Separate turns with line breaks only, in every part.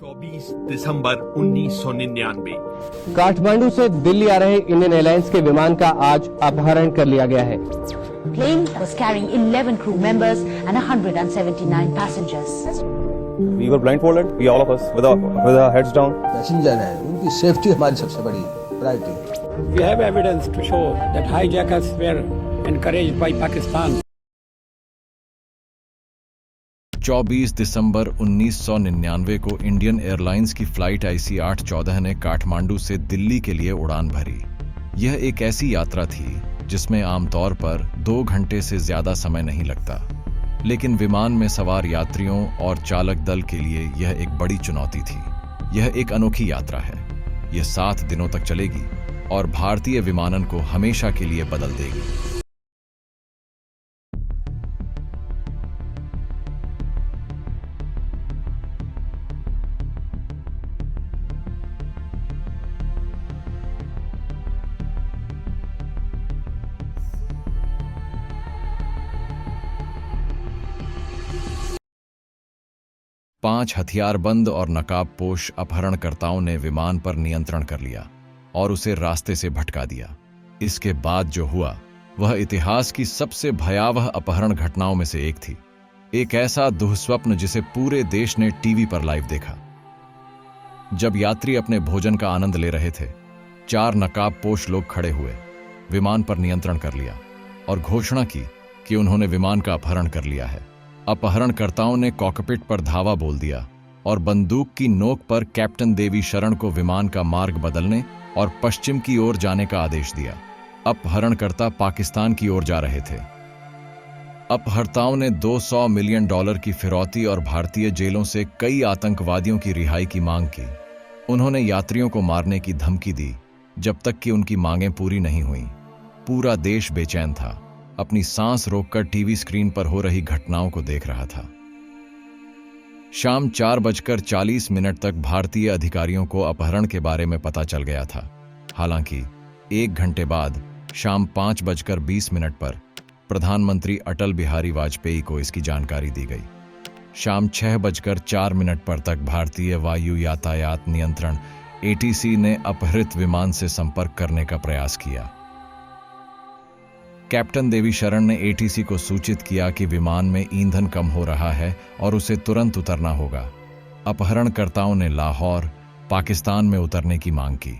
24 दिसंबर 1999
काठमांडू से दिल्ली आ रहे Indian airlines के विमान का आज अपहरण कर लिया गया है।
Plane was carrying 11 crew members and 179 passengers.
We were blindfolded, we all of us, with our heads down.
Passenger है, उनकी सेफ्टी हमारी सबसे बड़ी priority.
We have evidence to show that hijackers were encouraged by Pakistan.
24 दिसंबर 1999 को Indian airlines की flight IC 814 ने काठमांडू से दिल्ली के लिए उड़ान भरी। यह एक ऐसी यात्रा थी जिसमें आमतौर पर 2 घंटे से ज्यादा समय नहीं लगता, लेकिन विमान में सवार यात्रियों और चालक दल के लिए यह एक बड़ी चुनौती थी। यह एक अनोखी यात्रा है। यह 7 दिनों तक चलेगी और भारतीय विमानन को हमेशा के लिए बदल देगी। पांच हथियारबंद और नकाबपोश अपहरणकर्ताओं ने विमान पर नियंत्रण कर लिया और उसे रास्ते से भटका दिया। इसके बाद जो हुआ वह इतिहास की सबसे भयावह अपहरण घटनाओं में से एक थी। एक ऐसा दुःस्वप्न जिसे पूरे देश ने टीवी पर लाइव देखा। जब यात्री अपने भोजन का आनंद ले रहे थे, 4 नकाबपोश लोग खड़े हुए, विमान पर नियंत्रण कर लिया और घोषणा की कि उन्होंने विमान का अपहरण कर लिया है। अपहरणकर्ताओं ने कॉकपिट पर धावा बोल दिया और बंदूक की नोक पर कैप्टन देवी शरण को विमान का मार्ग बदलने और पश्चिम की ओर जाने का आदेश दिया। अपहरणकर्ता पाकिस्तान की ओर जा रहे थे। अपहर्ताओं ने $200 मिलियन की फिरौती और भारतीय जेलों से कई आतंकवादियों की रिहाई की मांग की। उन्होंने यात्रियों को मारने की धमकी दी जब तक कि उनकी मांगें पूरी नहीं हुईं। पूरा देश बेचैन था, अपनी सांस रोककर टीवी स्क्रीन पर हो रही घटनाओं को देख रहा था। शाम 4:40 तक भारतीय अधिकारियों को अपहरण के बारे में पता चल गया था। हालांकि 1 घंटे बाद शाम 5:20 पर प्रधानमंत्री अटल बिहारी वाजपेयी को इसकी जानकारी दी गई। शाम 6:04 पर तक भारतीय वायु यातायात नियंत्रण ATC ने अपहृत विमान से संपर्क करने का प्रयास किया। कैप्टन देवी शरण ने ATC को सूचित किया कि विमान में ईंधन कम हो रहा है और उसे तुरंत उतरना होगा। अपहरणकर्ताओं ने लाहौर, पाकिस्तान में उतरने की मांग की,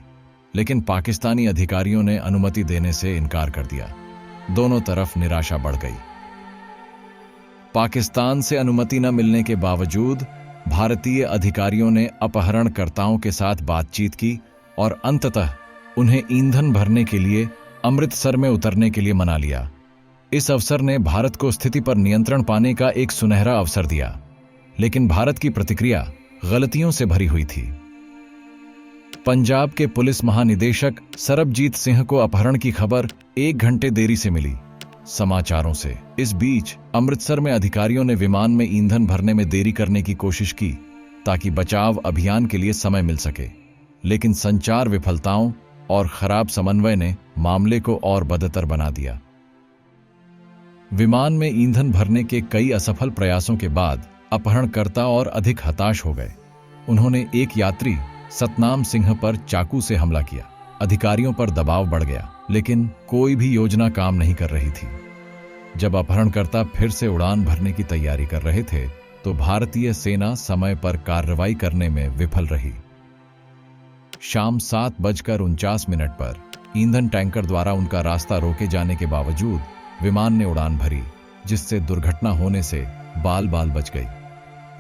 लेकिन पाकिस्तानी अधिकारियों ने अनुमति देने से इनकार कर दिया। दोनों तरफ निराशा बढ़ गई। पाकिस्तान से अनुमति न मिलने के बावजूद भारतीय अधिकारियों ने अपहरणकर्ताओं के साथ बातचीत की और अंततः उन्हें ईंधन भरने के लिए अमृतसर में उतरने के लिए मना लिया। इस अवसर ने भारत को स्थिति पर नियंत्रण पाने का एक सुनहरा अवसर दिया, लेकिन भारत की प्रतिक्रिया गलतियों से भरी हुई थी। पंजाब के पुलिस महानिदेशक सरबजीत सिंह को अपहरण की खबर 1 घंटे देरी से मिली समाचारों से। इस बीच अमृतसर में अधिकारियों ने विमान में ईंधन भरने में देरी करने की कोशिश की ताकि बचाव अभियान के लिए समय मिल सके, लेकिन संचार विफलताओं और खराब समन्वय ने मामले को और बदतर बना दिया। विमान में ईंधन भरने के कई असफल प्रयासों के बाद अपहरणकर्ता और अधिक हताश हो गए। उन्होंने एक यात्री सतनाम सिंह पर चाकू से हमला किया। अधिकारियों पर दबाव बढ़ गया, लेकिन कोई भी योजना काम नहीं कर रही थी। जब अपहरणकर्ता फिर से उड़ान भरने की तैयारी कर रहे थे, तो भारतीय सेना समय पर कार्रवाई करने में विफल रही। शाम 7:49 पर ईंधन टैंकर द्वारा उनका रास्ता रोके जाने के बावजूद विमान ने उड़ान भरी, जिससे दुर्घटना होने से बाल बच गई।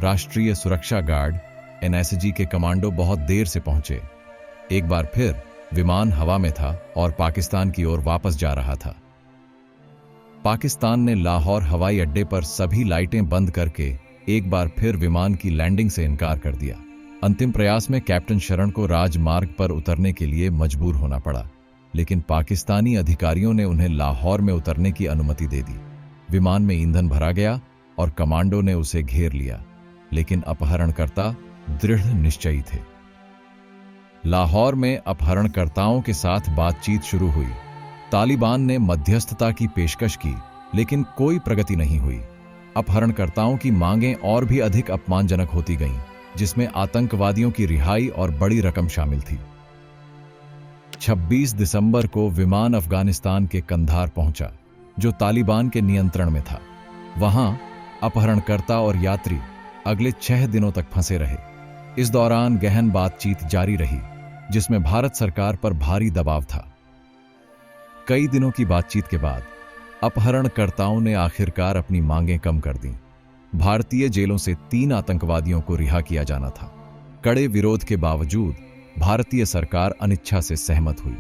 राष्ट्रीय सुरक्षा गार्ड NSG के कमांडो बहुत देर से पहुंचे। एक बार फिर विमान हवा में था और पाकिस्तान की ओर वापस जा रहा था। पाकिस्तान ने लाहौर हवाई अड्डे पर सभी लाइटें बंद करके एक बार फिर विमान की लैंडिंग से इनकार कर दिया। अंतिम प्रयास में कैप्टन शरण को राजमार्ग पर उतरने के लिए मजबूर होना पड़ा, लेकिन पाकिस्तानी अधिकारियों ने उन्हें लाहौर में उतरने की अनुमति दे दी। विमान में ईंधन भरा गया और कमांडो ने उसे घेर लिया, लेकिन अपहरणकर्ता दृढ़ निश्चयी थे। लाहौर में अपहरणकर्ताओं के साथ बातचीत शुरू हुई। तालिबान ने मध्यस्थता की पेशकश की, लेकिन कोई प्रगति नहीं हुई। अपहरणकर्ताओं की मांगें और भी अधिक अपमानजनक होती गईं। जिसमें आतंकवादियों की रिहाई और बड़ी रकम शामिल थी। 26 दिसंबर को विमान अफगानिस्तान के कंधार पहुंचा, जो तालिबान के नियंत्रण में था। वहां अपहरणकर्ता और यात्री अगले 6 दिनों तक फंसे रहे। इस दौरान गहन बातचीत जारी रही, जिसमें भारत सरकार पर भारी दबाव था। कई दिनों की बातचीत के बाद अपहरणकर्ताओं ने आखिरकार अपनी मांगें कम कर दी। भारतीय जेलों से 3 आतंकवादियों को रिहा किया जाना था। कड़े विरोध के बावजूद भारतीय सरकार अनिच्छा से सहमत हुई।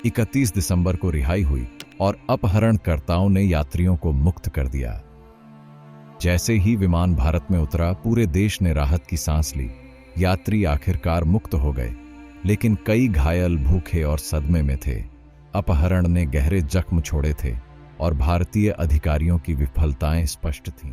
31 दिसंबर को रिहाई हुई और अपहरणकर्ताओं ने यात्रियों को मुक्त कर दिया। जैसे ही विमान भारत में उतरा, पूरे देश ने राहत की सांस ली। यात्री आखिरकार मुक्त हो गए, लेकिन कई घायल, भूखे और सदमे में थे। अपहरण ने गहरे जख्म छोड़े थे और भारतीय अधिकारियों की विफलताएं स्पष्ट थीं।